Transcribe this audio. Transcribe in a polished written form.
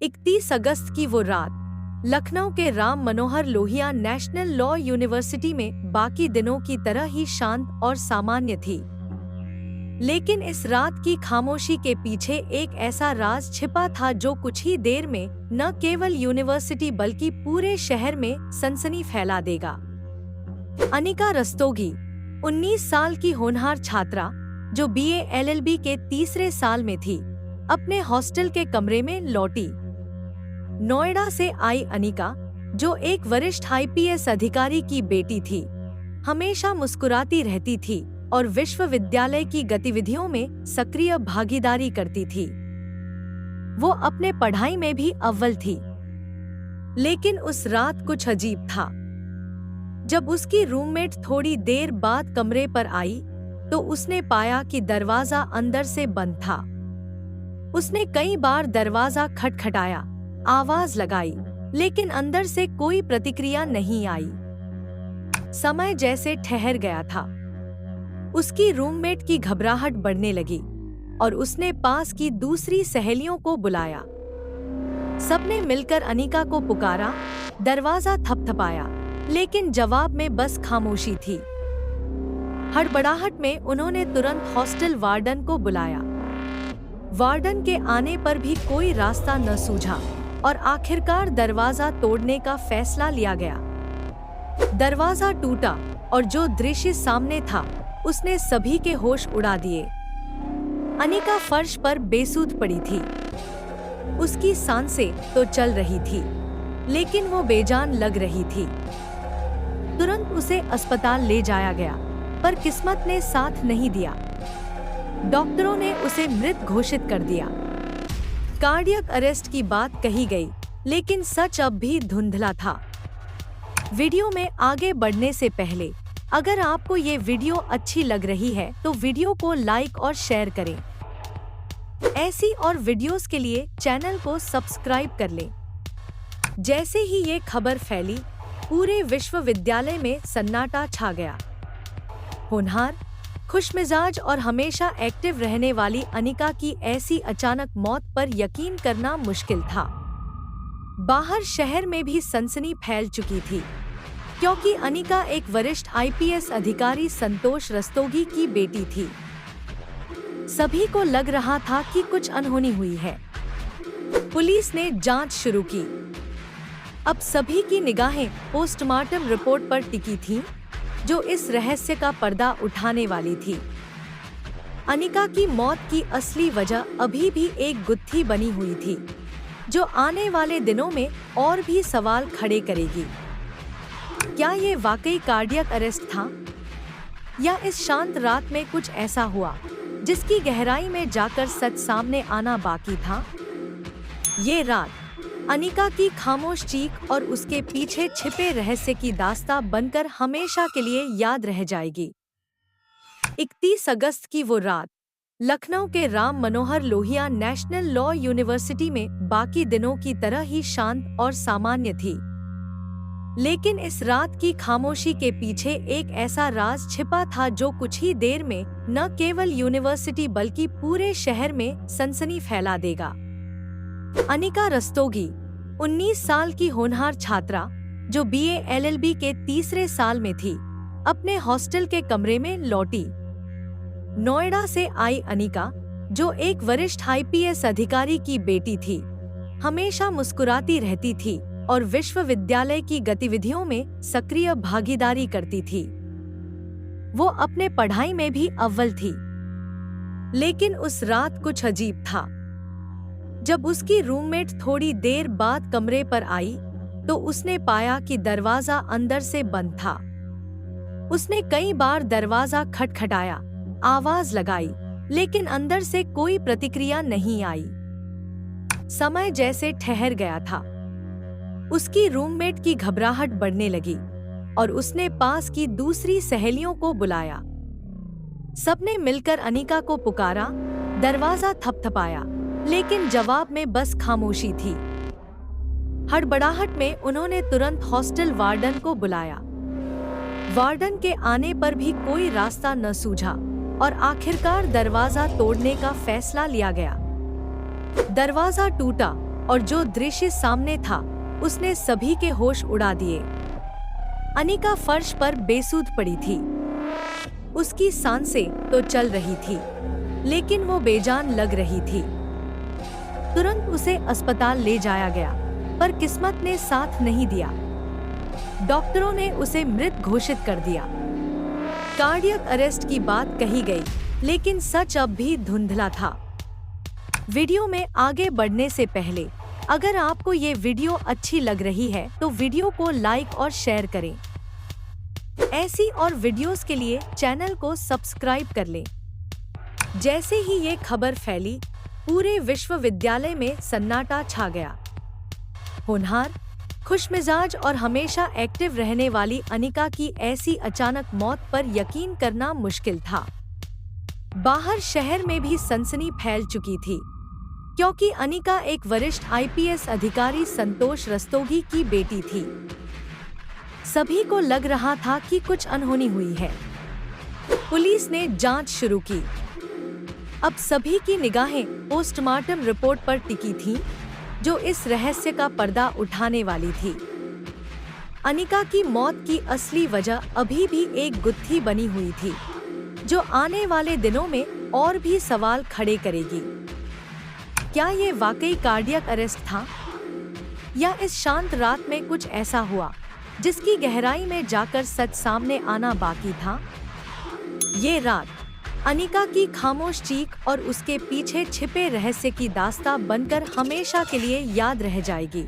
31 अगस्त की वो रात लखनऊ के Ram Manohar Lohia national law university में बाकी दिनों की तरह ही शांत और सामान्य थी। लेकिन इस रात की खामोशी के पीछे एक ऐसा राज छिपा था जो कुछ ही देर में न केवल यूनिवर्सिटी बल्कि पूरे शहर में सनसनी फैला देगा। अनिका रस्तोगी 19 साल की होनहार छात्रा जो बीए एलएलबी के तीसरे साल में थी, अपने हॉस्टल के कमरे में लौटी। नोएडा से आई अनिका, जो एक वरिष्ठ आईपीएस अधिकारी की बेटी थी, हमेशा मुस्कुराती रहती थी और विश्वविद्यालय की गतिविधियों में सक्रिय भागीदारी करती थी। वो अपने पढ़ाई में भी अव्वल थी। लेकिन उस रात कुछ अजीब था। जब उसकी रूममेट थोड़ी देर बाद कमरे पर आई, तो उसने पाया कि दरवाजा अंदर से बंद था। उसने कई बार दरवाजा खटखटाया, आवाज लगाई, लेकिन अंदर से कोई प्रतिक्रिया नहीं आई। समय जैसे ठहर गया था। उसकी रूममेट की घबराहट बढ़ने लगी और उसने पास की दूसरी सहेलियों को बुलाया। सबने मिलकर अनिका को पुकारा, दरवाजा थपथपाया, लेकिन जवाब में बस खामोशी थी। हड़बड़ाहट में उन्होंने तुरंत हॉस्टल वार्डन को बुलाया। वार्डन के आने पर भी कोई रास्ता न सूझा और आखिरकार दरवाजा तोड़ने का फैसला लिया गया। दरवाजा टूटा और जो दृश्य सामने था उसने सभी के होश उड़ा दिए। अनिका फर्श पर बेसुध पड़ी थी। उसकी सांसें तो चल रही थी, लेकिन वो बेजान लग रही थी। तुरंत उसे अस्पताल ले जाया गया, पर किस्मत ने साथ नहीं दिया। डॉक्टरों ने उसे मृत घोषित कर दिया। कार्डियक अरेस्ट की बात कही गई, लेकिन सच अब भी धुंधला था। वीडियो में आगे बढ़ने से पहले अगर आपको ये वीडियो अच्छी लग रही है तो वीडियो को लाइक और शेयर करें। ऐसी और वीडियोस के लिए चैनल को सब्सक्राइब कर लें। जैसे ही ये खबर फैली, पूरे विश्वविद्यालय में सन्नाटा छा गया। होनहार, खुशमिजाज और हमेशा एक्टिव रहने वाली अनिका की ऐसी अचानक मौत पर यकीन करना मुश्किल था। बाहर शहर में भी सनसनी फैल चुकी थी, क्योंकि अनिका एक वरिष्ठ आईपीएस अधिकारी संतोष रस्तोगी की बेटी थी। सभी को लग रहा था कि कुछ अनहोनी हुई है। पुलिस ने जांच शुरू की। अब सभी की निगाहें पोस्टमार्टम रिपोर्ट पर टिकी थीं, जो इस रहस्य का पर्दा उठाने वाली थी। अनिका की मौत की असली वजह अभी भी एक गुत्थी बनी हुई थी, जो आने वाले दिनों में और भी सवाल खड़े करेगी। क्या ये वाकई कार्डियक अरेस्ट था, या इस शांत रात में कुछ ऐसा हुआ जिसकी गहराई में जाकर सच सामने आना बाकी था? ये रात अनिका की खामोश चीख और उसके पीछे छिपे रहस्य की दास्तां बनकर हमेशा के लिए याद रह जाएगी। 31 अगस्त की वो रात लखनऊ के Ram Manohar Lohia national law university में बाकी दिनों की तरह ही शांत और सामान्य थी। लेकिन इस रात की खामोशी के पीछे एक ऐसा राज छिपा था जो कुछ ही देर में न केवल यूनिवर्सिटी बल्कि पूरे शहर में सनसनी फैला देगा। अनिका रस्तोगी 19 साल की होनहार छात्रा जो बीए एलएलबी के तीसरे साल में थी, अपने हॉस्टल के कमरे में लौटी। नोएडा से आई अनिका, जो एक वरिष्ठ आईपीएस अधिकारी की बेटी थी, हमेशा मुस्कुराती रहती थी और विश्वविद्यालय की गतिविधियों में सक्रिय भागीदारी करती थी। वो अपने पढ़ाई में भी अव्वल थी। लेकिन उस रात कुछ अजीब था। जब उसकी रूममेट थोड़ी देर बाद कमरे पर आई, तो उसने पाया कि दरवाजा अंदर से बंद था। उसने कई बार दरवाजा खटखटाया, आवाज लगाई, लेकिन अंदर से कोई प्रतिक्रिया नहीं आई। समय जैसे ठहर गया था। उसकी रूममेट की घबराहट बढ़ने लगी और उसने पास की दूसरी सहेलियों को बुलाया। सबने मिलकर अनिका को पुकारा, दरवाजा थपथपाया, लेकिन जवाब में बस खामोशी थी। हड़बड़ाहट में उन्होंने तुरंत हॉस्टल वार्डन को बुलाया। वार्डन के आने पर भी कोई रास्ता न सूझा और आखिरकार दरवाजा तोड़ने का फैसला लिया गया। दरवाजा टूटा और जो दृश्य सामने था उसने सभी के होश उड़ा दिए। अनिका फर्श पर बेसुध पड़ी थी। उसकी सांसें तो चल रही थी, लेकिन वो बेजान लग रही थी। तुरंत उसे अस्पताल ले जाया गया, पर किस्मत ने साथ नहीं दिया। डॉक्टरों ने उसे मृत घोषित कर दिया। कार्डियक अरेस्ट की बात कही गई, लेकिन सच अब भी धुंधला था। वीडियो में आगे बढ़ने से पहले अगर आपको ये वीडियो अच्छी लग रही है तो वीडियो को लाइक और शेयर करें। ऐसी और वीडियोस के लिए चैनल को सब्सक्राइब कर लें। जैसे ही ये खबर फैली, पूरे विश्वविद्यालय में सन्नाटा छा गया। होनहार, खुशमिजाज और हमेशा एक्टिव रहने वाली अनिका की ऐसी अचानक मौत पर यकीन करना मुश्किल था। बाहर शहर में भी सनसनी फैल चुकी थी, क्योंकि अनिका एक वरिष्ठ आईपीएस अधिकारी संतोष रस्तोगी की बेटी थी। सभी को लग रहा था कि कुछ अनहोनी हुई है। पुलिस ने जांच शुरू की। अब सभी की निगाहें पोस्टमार्टम रिपोर्ट पर टिकी थीं, जो इस रहस्य का पर्दा उठाने वाली थी। अनिका की मौत की असली वजह अभी भी एक गुत्थी बनी हुई थी, जो आने वाले दिनों में और भी सवाल खड़े करेगी। क्या ये वाकई कार्डियक अरेस्ट था, या इस शांत रात में कुछ ऐसा हुआ जिसकी गहराई में जाकर सच सामने आना बाकी था? ये रात अनिका की खामोश चीख और उसके पीछे छिपे रहस्य की दास्तां बनकर हमेशा के लिए याद रह जाएगी।